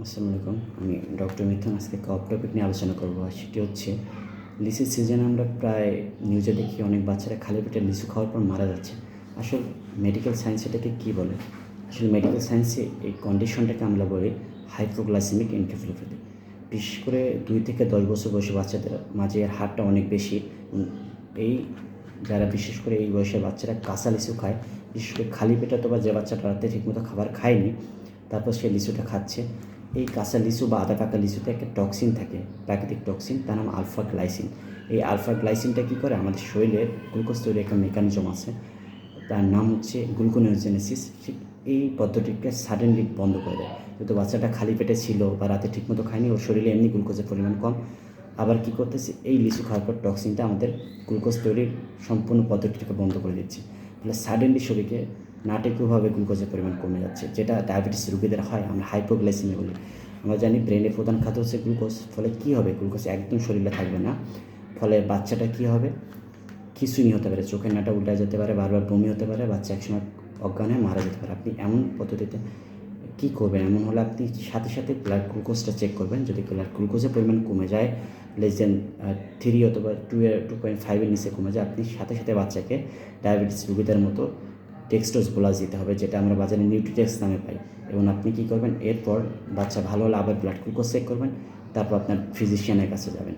আসসালামু আলাইকুম। আমি ডক্টর মিথুন। আজকে টপিক নিয়ে আলোচনা করব। আর সেটি হচ্ছে লিচুর সিজনে আমরা প্রায় নিউজে দেখি অনেক বাচ্চারা খালি পেটে লিচু খাওয়ার পর মারা যাচ্ছে। আসলে মেডিকেল সায়েন্স এটাকে কী বলে? আসলে মেডিকেল সায়েন্সে এই কন্ডিশনটাকে আমরা বলি হাইপোগ্লাইসেমিক এনকেফেলোপ্যাথি। বিশেষ করে 2 থেকে 10 বছর বয়সী বাচ্চাদের মাঝে এর হারটা অনেক বেশি। এই যারা বিশেষ করে এই বয়সের বাচ্চারা কাঁচা লিচু খায়, বিশেষ করে খালি পেটে অথবা যে বাচ্চাটা রাতে ঠিকমতো খাবার খায়নি তারপর সে লিচুটা খাচ্ছে, এই কাঁচা লিচু বা আধা পাকা লিচুতে একটা টক্সিন থাকে, প্রাকৃতিক টক্সিন, তার নাম আলফা গ্লাইসিন। এই আলফা গ্লাইসিনটা কী করে, আমাদের শরীরে গ্লুকোজ তৈরি একটা মেকানিজম আছে, তার নাম হচ্ছে গ্লুকোনিওজেনেসিস। ঠিক এই পদ্ধতিকে সাডেনলি বন্ধ করে দেয়। যেহেতু বাচ্চাটা খালি পেটে ছিল বা রাতে ঠিকমতো খায়নি, ওর শরীরে এমনি গ্লুকোজের পরিমাণ কম, আবার কী করতেছে, এই লিচু খাওয়ার পর টক্সিনটা আমাদের গ্লুকোজ তৈরির সম্পূর্ণ পদ্ধতিটাকে বন্ধ করে দিচ্ছে। ফলে সাডেনলি শরীরে নাটকীয়ভাবে গ্লুকোজের পরিমাণ কমে যাচ্ছে, যেটা ডায়াবেটিস রোগীদের হয়, আমরা হাইপোগ্লাইসেমিয়া বলি। আমরা জানি ব্রেনের প্রধান খাদ্য হচ্ছে গ্লুকোজ, ফলে কী হবে, গ্লুকোজ একদম শরীরে থাকবে না। ফলে বাচ্চাটা কী হবে, কিছুই হতে পারে, চোখের নাটা উল্টে যেতে পারে, বারবার বমি হতে পারে, বাচ্চা একসময় অজ্ঞান হয়ে মারা যেতে পারে। আপনি এমন পদ্ধতিতে কী করবেন, এমন হলে আপনি সাথে সাথে ব্লাড গ্লুকোজটা চেক করবেন। যদি ব্লাড গ্লুকোজের পরিমাণ কমে যায়, লেস দেন 3 অথবা 2.5 নিচে কমে যায়, আপনি সাথে সাথে বাচ্চাকে ডায়াবেটিস রোগীদের মতো টেক্সটোজ গ্লাস দিতে হবে, যেটা আমরা বাজারে নিউট্রিটেক্স নামে পাই। এবং আপনি কী করবেন, এরপর বাচ্চা ভালো হলে আবার ব্লাড গ্লুকোজ চেক করবেন, তারপর আপনার ফিজিশিয়ানের কাছে যাবেন।